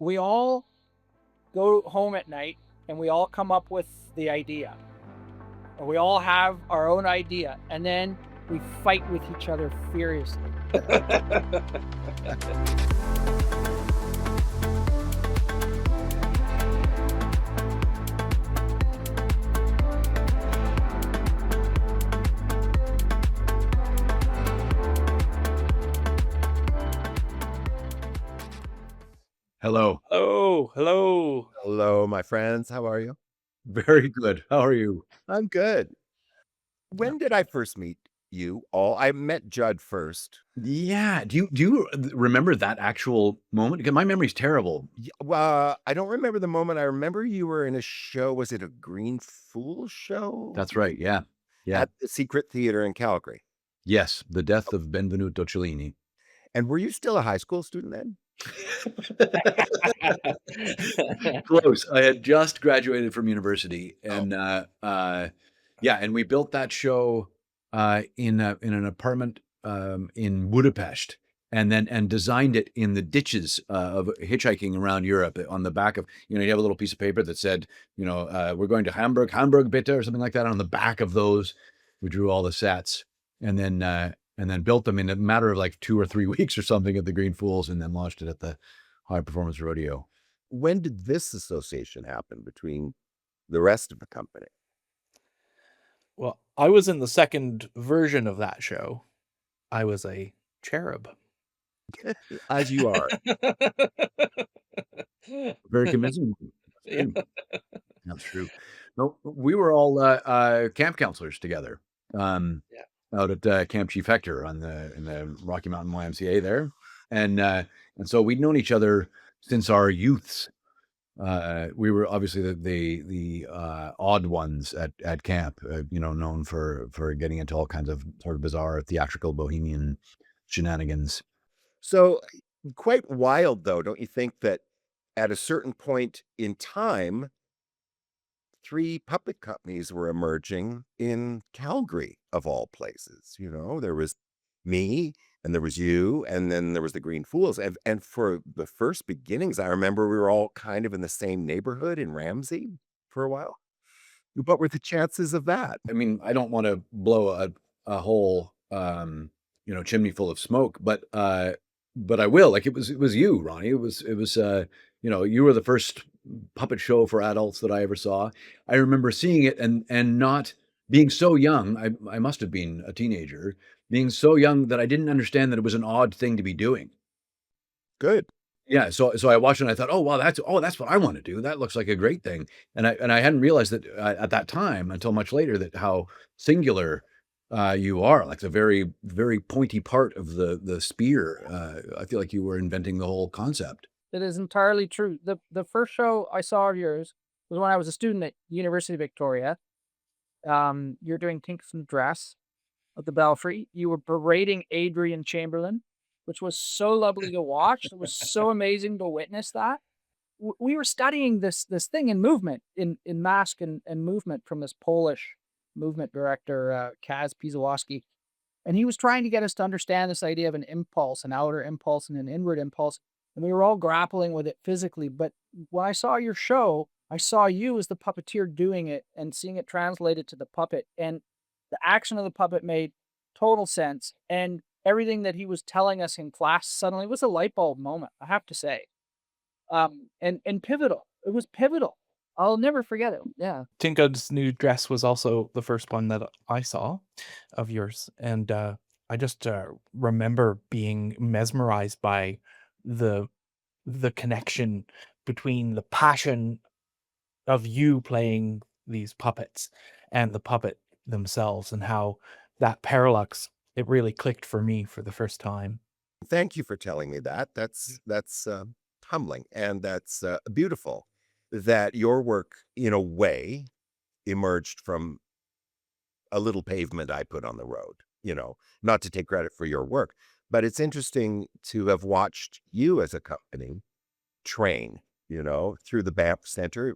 we all go home at night and we all come up with the idea. Or we all have our own idea, and then we fight with each other furiously. Hello. Oh, hello. Hello, my friends. How are you? Very good. How are you? I'm good. When did I first meet you all? I met Judd first. Yeah. Do you remember that actual moment? Because my memory's terrible. Well, I don't remember the moment. I remember you were in a show. Was it a Green Fool show? That's right. Yeah. Yeah. At the Secret Theater in Calgary. Yes. The death of Benvenuto Cellini. And were you still a high school student then? Close. I had just graduated from university, and yeah, and we built that show in an apartment in Budapest, and designed it in the ditches of hitchhiking around Europe on the back of, you have a little piece of paper that said, we're going to Hamburg bitte, or something like that. On the back of those, we drew all the sets, and then built them in a matter of like 2 or 3 weeks or something at the Green Fools, and then launched it at the High Performance Rodeo. When did this association happen between the rest of the company? Well, I was in the second version of that show. I was a cherub. As you are. Very convincing. Yeah. That's true. No, we were all camp counselors together. Out at Camp Chief Hector in the Rocky Mountain YMCA there, and so we'd known each other since our youths. We were obviously the odd ones at camp, known for getting into all kinds of sort of bizarre theatrical bohemian shenanigans. So quite wild, though, don't you think, that at a certain point in time, 3 puppet companies were emerging in Calgary, of all places? There was me, and there was you, and then there was the Green Fools. And for the first beginnings, I remember we were all kind of in the same neighborhood in Ramsey for a while. What were the chances of that? I mean, I don't want to blow a whole chimney full of smoke, but I will. Like, it was you, Ronnie. It was you were the first puppet show for adults that I ever saw. I remember seeing it and not being so young. I must have been a teenager, being so young that I didn't understand that it was an odd thing to be doing. Good. Yeah, so I watched it and I thought, oh wow, that's what I want to do. That looks like a great thing. And I hadn't realized that at that time until much later, that how singular you are, like the very, very pointy part of the spear. I feel like you were inventing the whole concept. It is entirely true. The first show I saw of yours was when I was a student at University of Victoria. You're doing Kingston Dress at the Belfry. You were berating Adrian Chamberlain, which was so lovely to watch. It was so amazing to witness that. We were studying this thing in movement, in mask and movement, from this Polish movement director, Kaz Pisawoski. And he was trying to get us to understand this idea of an impulse, an outer impulse and an inward impulse. And we were all grappling with it physically. But when I saw your show, I saw you as the puppeteer doing it and seeing it translated to the puppet. And the action of the puppet made total sense. And everything that he was telling us in class suddenly was a light bulb moment, I have to say. And pivotal. It was pivotal. I'll never forget it. Yeah. Tinka's new dress was also the first one that I saw of yours. And I just remember being mesmerized by the connection between the passion of you playing these puppets and the puppet themselves, and how that parallax, it really clicked for me for the first time. Thank you for telling me that. That's humbling, and that's beautiful that your work, in a way, emerged from a little pavement I put on the road. Not to take credit for your work, but it's interesting to have watched you as a company train, through the Banff Center,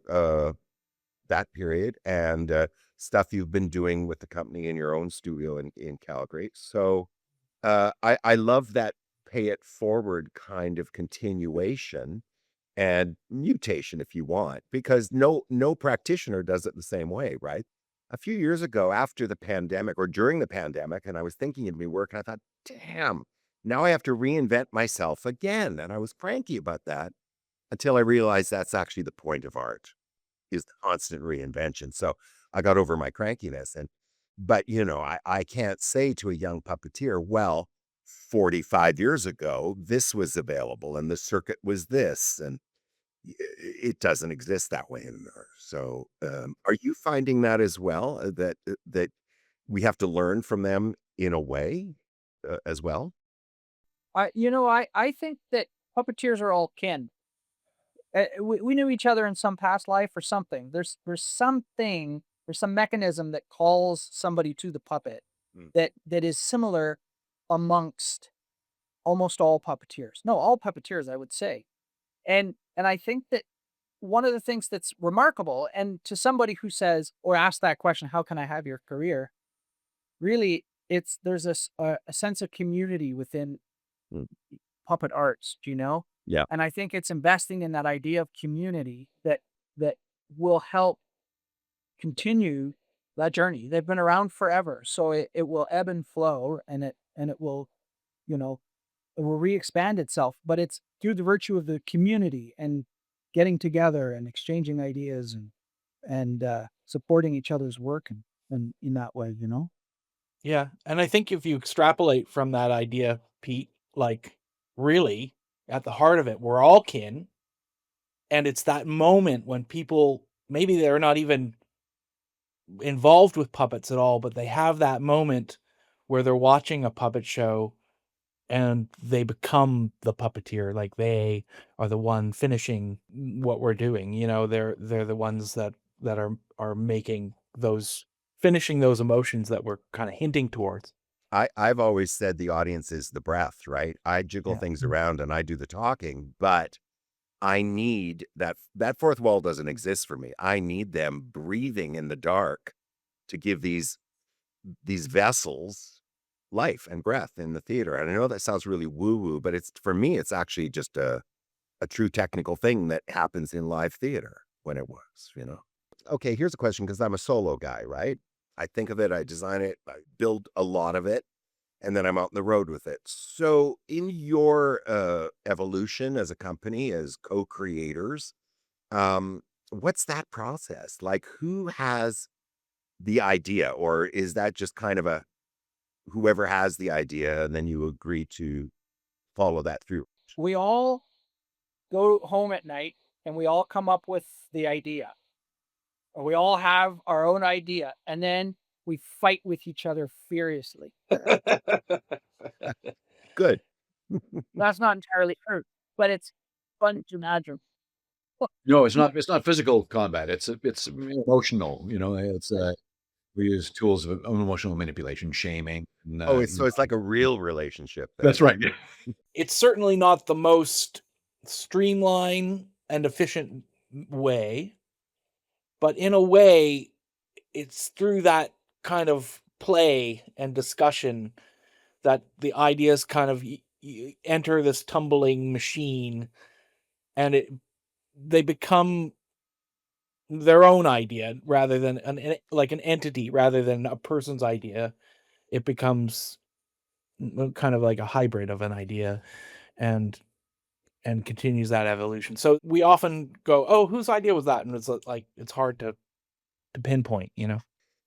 that period, and stuff you've been doing with the company in your own studio in Calgary. So I love that pay it forward kind of continuation. and mutation if you want, because no practitioner does it the same way, right? A few years ago after the pandemic or during the pandemic, and I was thinking of me work and I thought, damn, now I have to reinvent myself again. And I was cranky about that until I realized that's actually the point of art, is the constant reinvention. So I got over my crankiness. But I can't say to a young puppeteer, well, 45 years ago, this was available and the circuit was this. And it doesn't exist that way anymore. So, are you finding that as well? That we have to learn from them in a way as well? I think that puppeteers are all kin. We knew each other in some past life or something. There's something, there's some mechanism that calls somebody to the puppet Mm. that is similar amongst almost all puppeteers. No, all puppeteers, I would say. And I think that one of the things that's remarkable, and to somebody who says or asks that question, how can I have your career? Really, there's a sense of community within Mm. puppet arts, do you know? Yeah. And I think it's investing in that idea of community that will help continue that journey. They've been around forever, so it will ebb and flow, and it will, you know, it will re-expand itself. But it's through the virtue of the community and getting together and exchanging ideas and supporting each other's work and in that way, you know. Yeah, and I think if you extrapolate from that idea, Pete, like really at the heart of it, we're all kin, and it's that moment when people maybe they're not even involved with puppets at all, but they have that moment where they're watching a puppet show and they become the puppeteer, like they are the one finishing what we're doing. They're the ones that are making those finishing those emotions that we're kind of hinting towards. I've always said the audience is the breath, right? I jiggle Yeah. things around and I do the talking, but I need that fourth wall doesn't exist for me. I need them breathing in the dark to give these vessels life and breath in the theater. And I know that sounds really woo-woo, but it's for me, it's actually just a true technical thing that happens in live theater when it works. Okay, here's a question because I'm a solo guy, right? I think of it, I design it, I build a lot of it, and then I'm out on the road with it. So in your evolution as a company, as co-creators, what's that process? Like, who has the idea, or is that just kind of a whoever has the idea and then you agree to follow that through? We all go home at night and we all come up with the idea, or we all have our own idea, and then we fight with each other furiously. Good. That's not entirely true, but it's fun to imagine. No, it's not. It's not physical combat. It's emotional. We use tools of emotional manipulation, shaming. And, Oh, it's like a real relationship then. that's right. It's certainly not the most streamlined and efficient way, but in a way, it's through that kind of play and discussion that the ideas kind of enter this tumbling machine, and they become their own idea rather than like an entity rather than a person's idea. It becomes kind of like a hybrid of an idea, and continues that evolution. So we often go, "Oh, whose idea was that?" And it's like it's hard to pinpoint.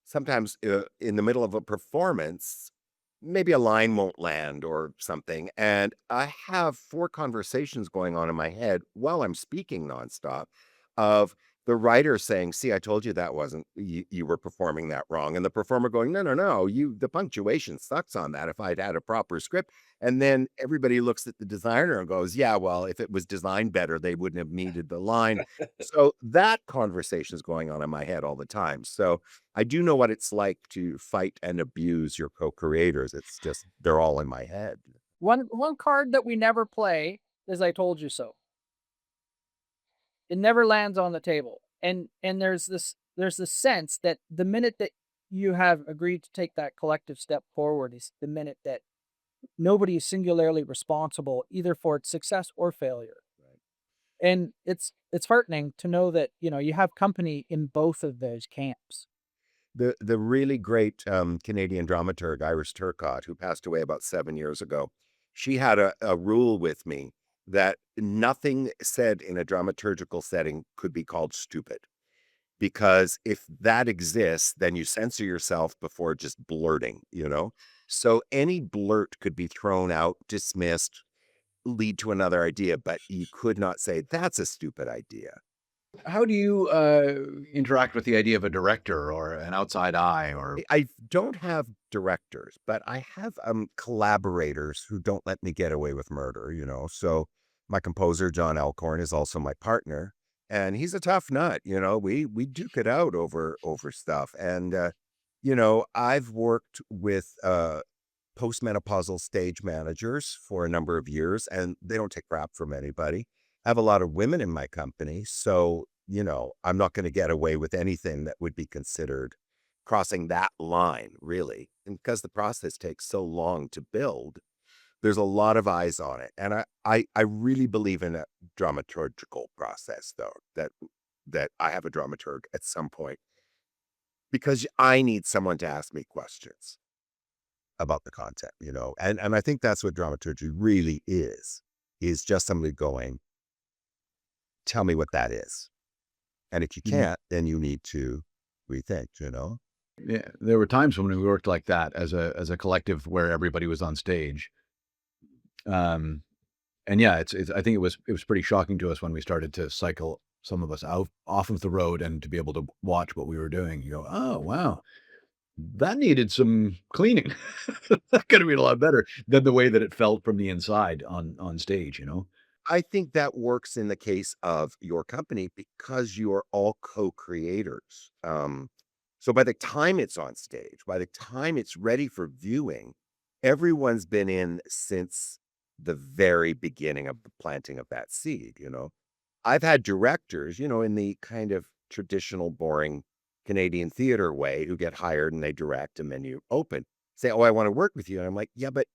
Sometimes in the middle of a performance, maybe a line won't land or something. And I have 4 conversations going on in my head while I'm speaking nonstop of the writer saying, see, I told you that wasn't, you were performing that wrong. And the performer going, no, the punctuation sucks on that if I'd had a proper script. And then everybody looks at the designer and goes, yeah, well, if it was designed better, they wouldn't have needed the line. So that conversation is going on in my head all the time. So I do know what it's like to fight and abuse your co-creators. It's just, they're all in my head. One card that we never play is I told you so. It never lands on the table. And there's this sense that the minute that you have agreed to take that collective step forward is the minute that nobody is singularly responsible either for its success or failure. Right. And it's heartening to know that, you have company in both of those camps. The really great Canadian dramaturg, Iris Turcotte, who passed away about 7 years ago, she had a rule with me that nothing said in a dramaturgical setting could be called stupid. Because if that exists, then you censor yourself before just blurting, So any blurt could be thrown out, dismissed, lead to another idea, but you could not say, that's a stupid idea. How do you interact with the idea of a director or an outside eye? Or I don't have directors, but I have collaborators who don't let me get away with murder, So my composer, John Alcorn, is also my partner. And he's a tough nut, we duke it out over stuff. And I've worked with postmenopausal stage managers for a number of years, and they don't take crap from anybody. I have a lot of women in my company, so I'm not going to get away with anything that would be considered crossing that line, really. And because the process takes so long to build, there's a lot of eyes on it. And I really believe in a dramaturgical process, though, that I have a dramaturg at some point, because I need someone to ask me questions about the content, and I think that's what dramaturgy really is just somebody going, tell me what that is. And if you can't, then you need to rethink, Yeah, there were times when we worked like that as a collective where everybody was on stage. And yeah, it's I think it was pretty shocking to us when we started to cycle some of us off of the road and to be able to watch what we were doing. You go, oh wow, that needed some cleaning. That could have been a lot better than the way that it felt from the inside on stage. I think that works in the case of your company because you are all co-creators. So by the time it's on stage, by the time it's ready for viewing, everyone's been in since the very beginning of the planting of that seed, I've had directors, in the kind of traditional, boring Canadian theater way, who get hired and they direct and then you open, say, oh, I want to work with you. And I'm like, yeah, but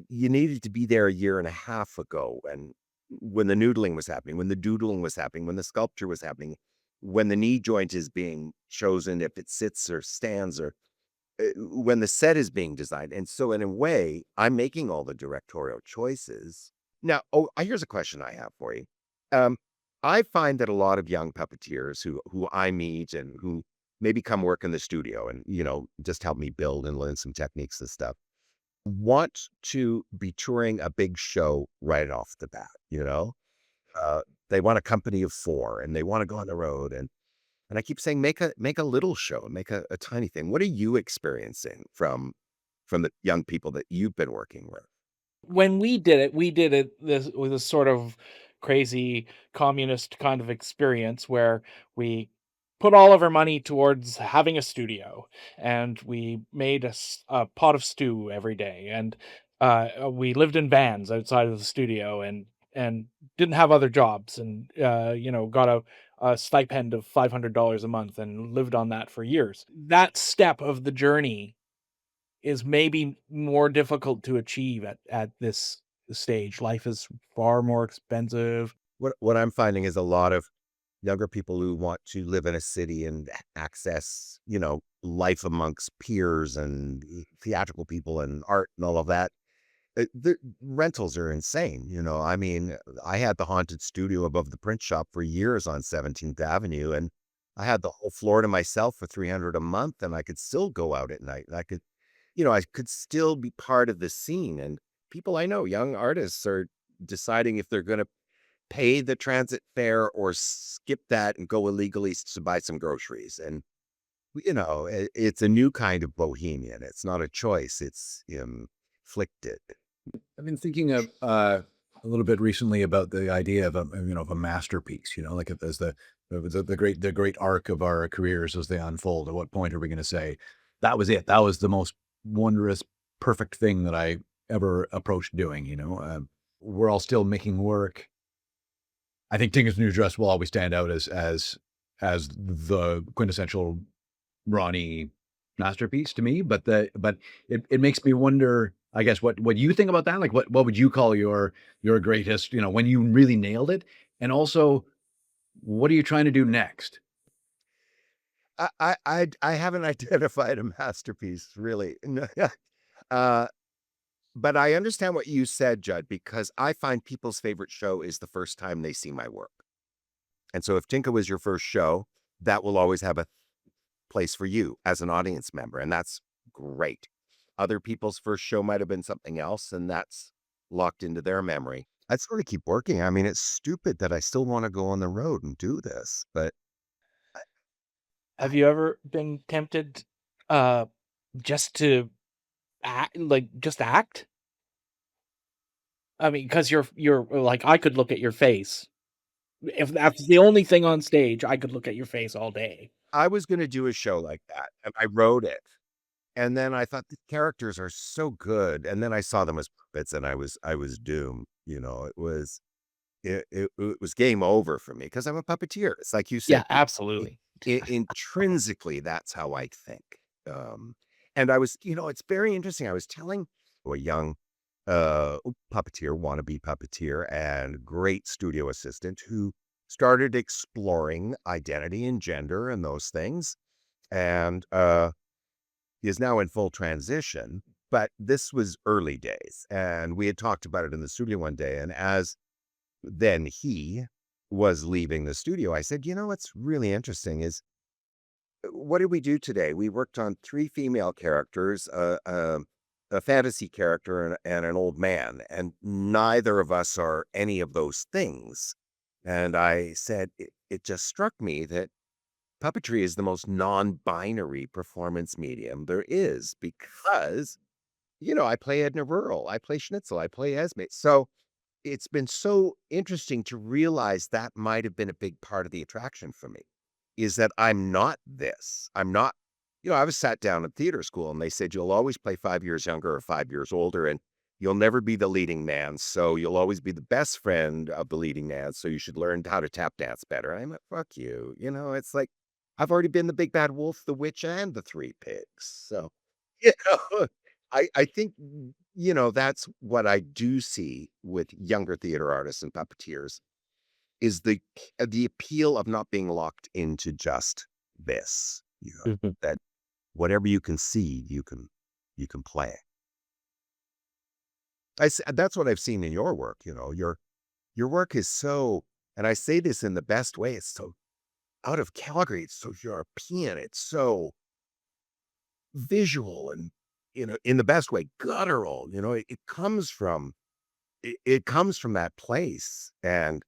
you needed to be there a year and a half ago. And when the noodling was happening, when the doodling was happening, when the sculpture was happening, when the knee joint is being chosen, if it sits or stands, or when the set is being designed. And so in a way, I'm making all the directorial choices. Now, here's a question I have for you. I find that a lot of young puppeteers who I meet and who maybe come work in the studio and, just help me build and learn some techniques and stuff, want to be touring a big show right off the bat, they want a company of 4 and they want to go on the road. And I keep saying, make a little show, make a tiny thing. What are you experiencing from the young people that you've been working with? When we did it this with a sort of crazy communist kind of experience where we put all of our money towards having a studio, and we made a pot of stew every day, and we lived in vans outside of the studio, and didn't have other jobs, and got a stipend of $500 a month and lived on that for years. That step of the journey is maybe more difficult to achieve at this stage. Life is far more expensive. What I'm finding is a lot of younger people who want to live in a city and access, life amongst peers and theatrical people and art and all of that. The rentals are insane. I mean, I had the haunted studio above the print shop for years on 17th Avenue, and I had the whole floor to myself for $300 a month, and I could still go out at night. And I could still be part of the scene. And people I know, young artists, are deciding if they're going to pay the transit fare or skip that and go illegally to buy some groceries. And, it's a new kind of bohemian. It's not a choice. It's inflicted. I've been thinking of a little bit recently about the idea of a masterpiece, like as the great arc of our careers as they unfold. At what point are we going to say, that was it? That was the most wondrous, perfect thing that I ever approached doing, we're all still making work. I think Tinker's New Dress will always stand out as the quintessential Ronnie masterpiece to me, but it makes me wonder, I guess, what you think about that. Like what would you call your greatest, when you really nailed it? And also, what are you trying to do next? I haven't identified a masterpiece, really. No, but I understand what you said, Judd, because I find people's favorite show is the first time they see my work. And so if Tinka was your first show, that will always have a place for you as an audience member, and that's great. Other people's first show might have been something else, and that's locked into their memory. I'd sort of keep working. I mean, it's stupid that I still want to go on the road and do this, but Have you ever been tempted just to just act? I mean, because you're like, I could look at your face. If that's the only thing on stage, I could look at your face all day. I was going to do a show like that, and I wrote it. And then I thought the characters are so good, and then I saw them as puppets, and I was doomed. It was game over for me because I'm a puppeteer. It's like you Yeah, said, absolutely. intrinsically, that's how I think. And I was, it's very interesting. I was telling a young puppeteer, wannabe puppeteer, and great studio assistant who started exploring identity and gender and those things. And he is now in full transition, but this was early days. And we had talked about it in the studio one day. And as then he was leaving the studio, I said, what's really interesting is, what did we do today? We worked on 3 female characters, a fantasy character, and an old man, and neither of us are any of those things. And I said, it just struck me that puppetry is the most non-binary performance medium there is because, I play Edna Rural, I play Schnitzel, I play Esme. So it's been so interesting to realize that might have been a big part of the attraction for me, is that I'm not this. I'm not, I was sat down at theater school and they said, you'll always play 5 years younger or 5 years older, and you'll never be the leading man. So you'll always be the best friend of the leading man. So you should learn how to tap dance better. I'm like, fuck you. It's like, I've already been the big bad wolf, the witch, and the 3 pigs. So, you know, I think, that's what I do see with younger theater artists and puppeteers is the appeal of not being locked into just this, Mhm. that whatever you can see, you can play. That's what I've seen in your work. Your work is so, and I say this in the best way, it's so out of Calgary. It's so European. It's so visual and, in the best way, guttural. It comes from, it comes from that place. And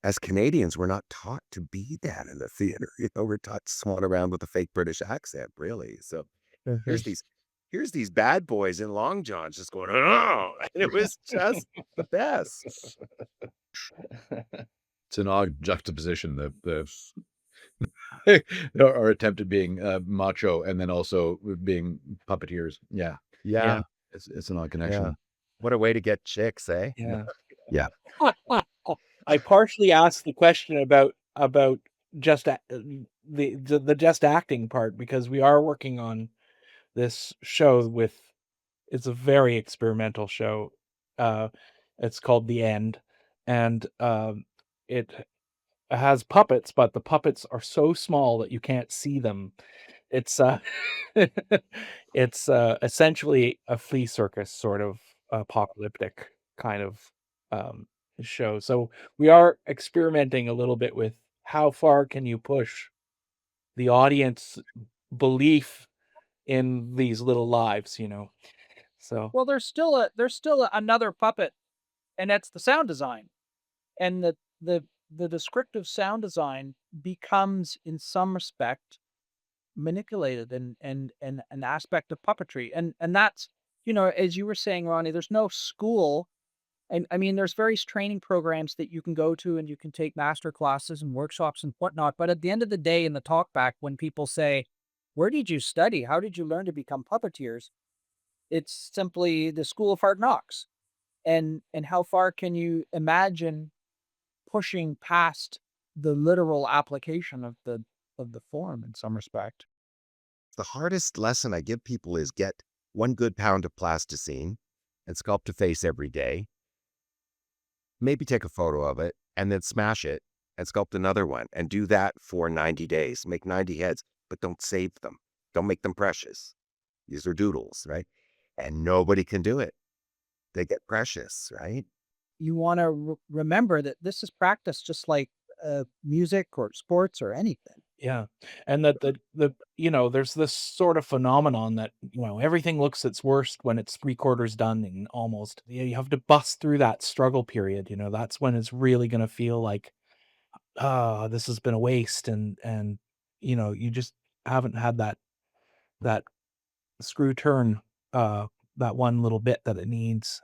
as Canadians, we're not taught to be that in the theater. We're taught to swan around with a fake British accent, really. So here's these bad boys in long johns just going, oh, and it was just the best. It's an odd juxtaposition, the our attempt at being macho and then also being puppeteers. Yeah, Yeah. it's an odd connection. Yeah. What a way to get chicks, eh? Yeah. Yeah. I partially asked the question about just the just acting part because we are working on this show with, it's a very experimental show. It's called The End, and it has puppets, but the puppets are so small that you can't see them. It's it's essentially a flea circus sort of apocalyptic kind of um show. So we are experimenting a little bit with how far can you push the audience belief in these little lives, So Well, there's still another puppet, and that's the sound design. And the descriptive sound design becomes, in some respect, manipulated and an aspect of puppetry. And that's, as you were saying, Ronnie, there's no school. And I mean, there's various training programs that you can go to and you can take master classes and workshops and whatnot. But at the end of the day, in the talkback, when people say, where did you study? How did you learn to become puppeteers? It's simply the school of hard knocks. And how far can you imagine pushing past the literal application of the form in some respect? The hardest lesson I give people is get 1 good pound of plasticine and sculpt a face every day. Maybe take a photo of it and then smash it and sculpt another one and do that for 90 days. Make 90 heads, but don't save them. Don't make them precious. These are doodles, right? And nobody can do it. They get precious, right? You want to remember that this is practice, just like music or sports or anything. Yeah. And that there's this sort of phenomenon that, everything looks its worst when it's 3/4 done, and almost you have to bust through that struggle period. That's when it's really going to feel like, this has been a waste. And, you just haven't had that screw turn, that one little bit that it needs.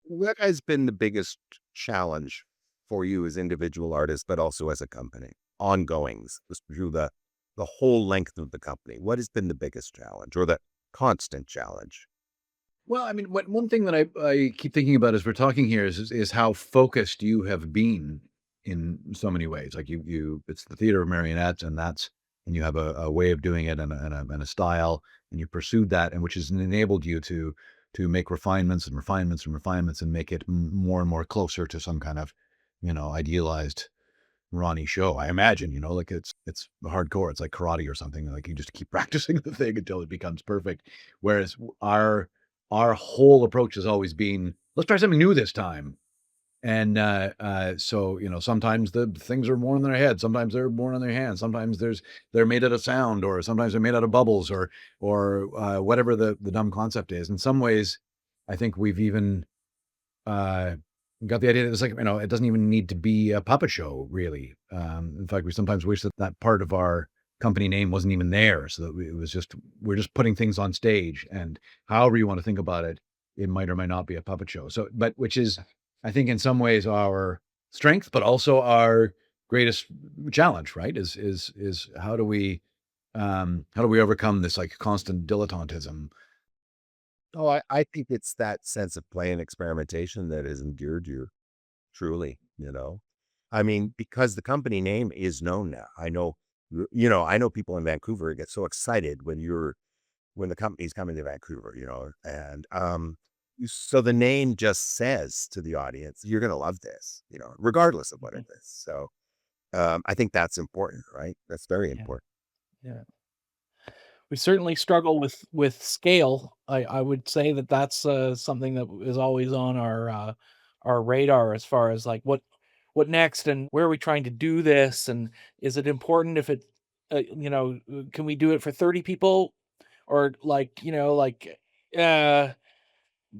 What has been the biggest challenge for you as individual artists, but also as a company? Ongoings through the whole length of the company. What has been the biggest challenge or the constant challenge? Well, I mean, one thing that I keep thinking about as we're talking here is how focused you have been in so many ways. Like it's the theater of marionettes, and you have a way of doing it and a style, and you pursued that, and which has enabled you to make refinements and refinements and refinements and make it more and more closer to some kind of, idealized Ronnie show. I imagine, like it's hardcore. It's like karate or something. Like you just keep practicing the thing until it becomes perfect. Whereas our whole approach has always been, let's try something new this time. And so, sometimes the things are more in their head. Sometimes they're more in their hands. Sometimes they're made out of sound, or sometimes they're made out of bubbles, or whatever the dumb concept is. In some ways, I think we've even got the idea that it's like, it doesn't even need to be a puppet show, really. In fact, we sometimes wish that part of our company name wasn't even there, so that we're just putting things on stage, and however you want to think about it, it might or might not be a puppet show. So, but which is, I think, in some ways our strength, but also our greatest challenge, right? Is how do we overcome this like constant dilettantism? Oh, I think it's that sense of play and experimentation that has endeared you, truly, I mean, because the company name is known now. I know, I know people in Vancouver get so excited when the company's coming to Vancouver, and so the name just says to the audience, you're going to love this, regardless of what it is. So I think that's important, right? That's very Yeah. important. Yeah. We certainly struggle with scale. I would say that's something that is always on our radar, as far as like what next, and where are we trying to do this, and is it important if it can we do it for 30 people, or uh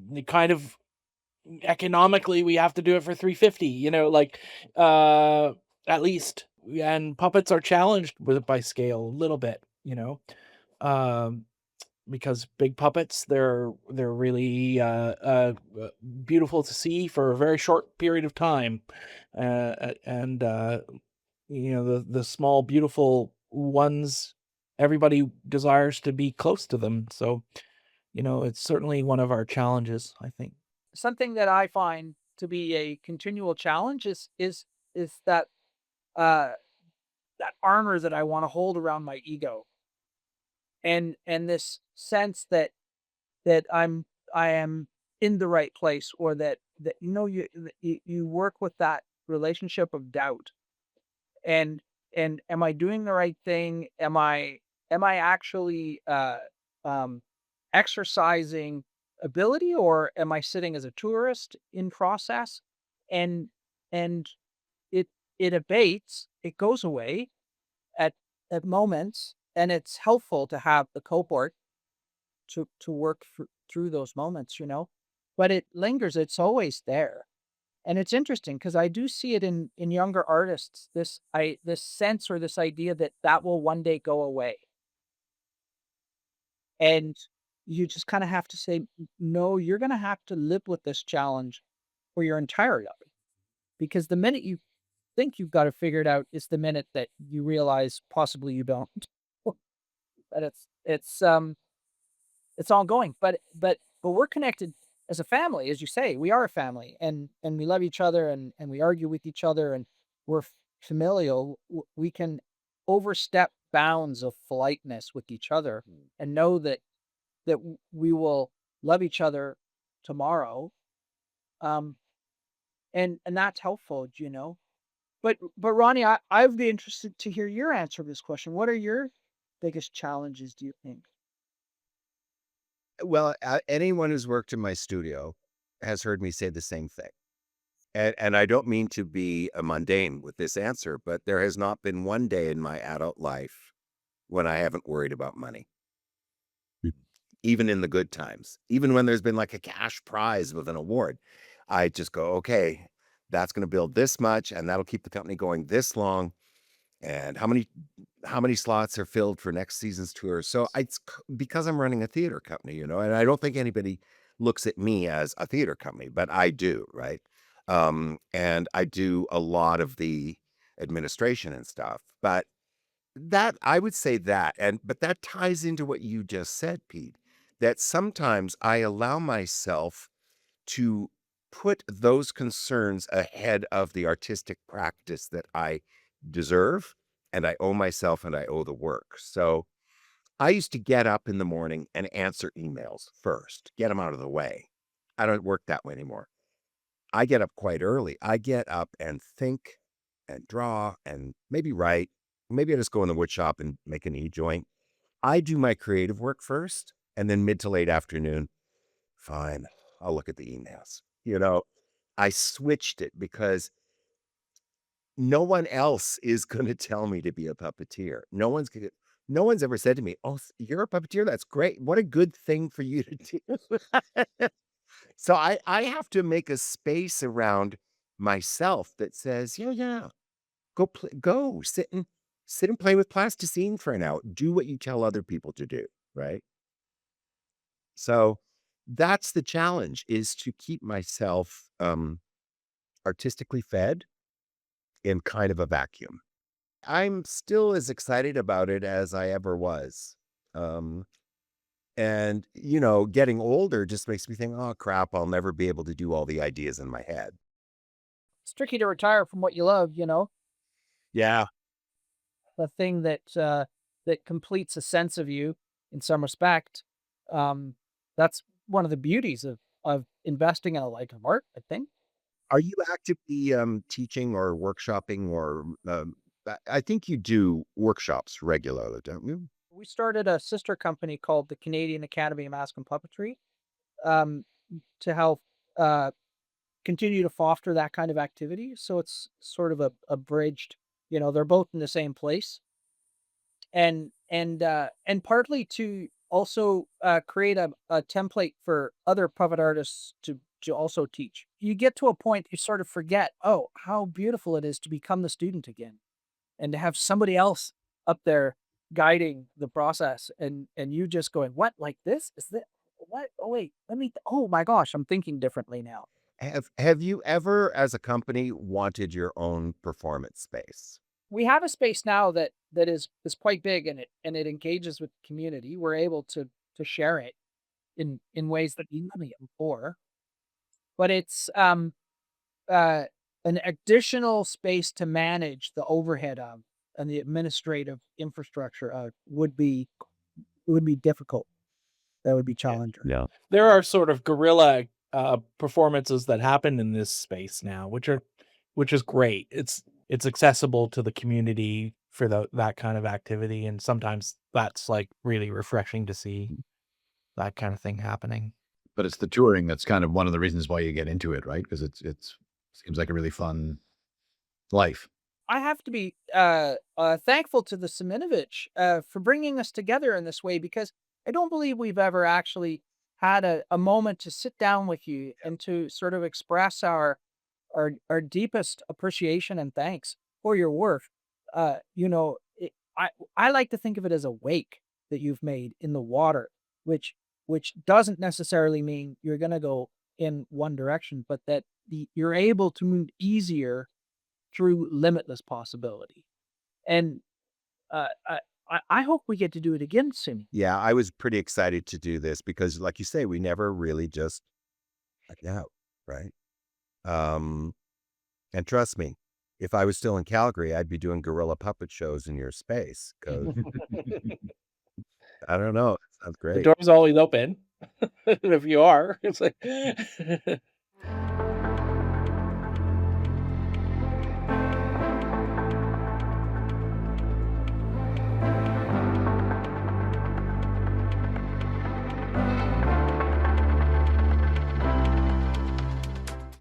the kind of economically we have to do it for 350, uh at least. And puppets are challenged by scale a little bit, um because big puppets, they're really beautiful to see for a very short period of time, and the small beautiful ones, everybody desires to be close to them. So it's certainly one of our challenges, I think. Something that I find to be a continual challenge is that uh, that armor that I want to hold around my ego, and this sense that I am in the right place, or that you work with that relationship of doubt, and am I doing the right thing? Am I actually um exercising ability, or am I sitting as a tourist in process? And and it it abates, it goes away at moments, and it's helpful to have the cohort to work through those moments, but it lingers, it's always there. And it's interesting because I do see it in younger artists, this sense or this idea that will one day go away. And you just kind of have to say, no, you're going to have to live with this challenge for your entire life. Because the minute you think you've got to figure it out is the minute that you realize possibly you don't. But it's ongoing. But we're connected as a family, as you say. We are a family, and we love each other, and we argue with each other, and we're familial. We can overstep bounds of politeness with each other, and know that we will love each other tomorrow. Um, and that's helpful, you know. But Ronnie, I would be interested to hear your answer to this question. What are your biggest challenges, do you think? Well, anyone who's worked in my studio has heard me say the same thing. And I don't mean to be a mundane with this answer, but there has not been one day in my adult life when I haven't worried about money, even in the good times, even when there's been like a cash prize with an award. I just go, okay, that's going to build this much and that'll keep the company going this long. And how many slots are filled for next season's tour? So because I'm running a theater company, you know, and I don't think anybody looks at me as a theater company, but I do, right? And I do a lot of the administration and stuff. But that I would say that, but that ties into what you just said, Pete, that sometimes I allow myself to put those concerns ahead of the artistic practice that I deserve and I owe myself and I owe the work. So I used to get up in the morning and answer emails first, get them out of the way. I don't work that way anymore. I get up quite early. I get up and think and draw and maybe write. Maybe I just go in the wood shop and make an e-joint. I do my creative work first, and then mid to late afternoon, fine, I'll look at the emails. You know, I switched it because no one else is going to tell me to be a puppeteer. No one's ever said to me, "Oh, you're a puppeteer? That's great. What a good thing for you to do." So I have to make a space around myself that says, yeah, yeah, go sit and play with plasticine for an hour. Do what you tell other people to do, right? So that's the challenge, is to keep myself artistically fed in kind of a vacuum. I'm still as excited about it as I ever was. Um, and, you know, getting older just makes me think, oh, crap, I'll never be able to do all the ideas in my head. It's tricky to retire from what you love, you know, Yeah. the thing that completes a sense of you in some respect. That's one of the beauties of investing in a life of art, I think. Are you actively teaching or workshopping or I think you do workshops regularly, don't you? We started a sister company called the Canadian Academy of Mask and Puppetry, um, to help uh, continue to foster that kind of activity. So it's sort of a bridged, you know, they're both in the same place, and partly to also create a template for other puppet artists to also teach. You get to a point you sort of forget, oh, how beautiful it is to become the student again, and to have somebody else up there guiding the process, and you just going, what, like this is that, what, oh wait, let me, oh my gosh, I'm thinking differently now. Have you ever, as a company, wanted your own performance space? We have a space now that is quite big, and it engages with the community. We're able to share it in ways that we never yet before, but it's uh an additional space to manage the overhead of, and the administrative infrastructure of would be difficult. That would be challenging. Yeah. There are sort of guerrilla performances that happen in this space now, which is great. It's accessible to the community for that kind of activity, and sometimes that's like really refreshing to see that kind of thing happening. But it's the touring that's kind of one of the reasons why you get into it, right? Because it's seems like a really fun life. I have to be thankful to the Siminovitch for bringing us together in this way, because I don't believe we've ever actually had a moment to sit down with you and to sort of express our deepest appreciation and thanks for your work. You know, I like to think of it as a wake that you've made in the water, which which doesn't necessarily mean you're going to go in one direction, but that you're able to move easier through limitless possibility. And I hope we get to do it again soon. Yeah, I was pretty excited to do this because, like you say, we never really just got out, right? Um, and trust me, if I was still in Calgary, I'd be doing guerrilla puppet shows in your space. Because I don't know, it sounds The great. door's always open. If you are, it's like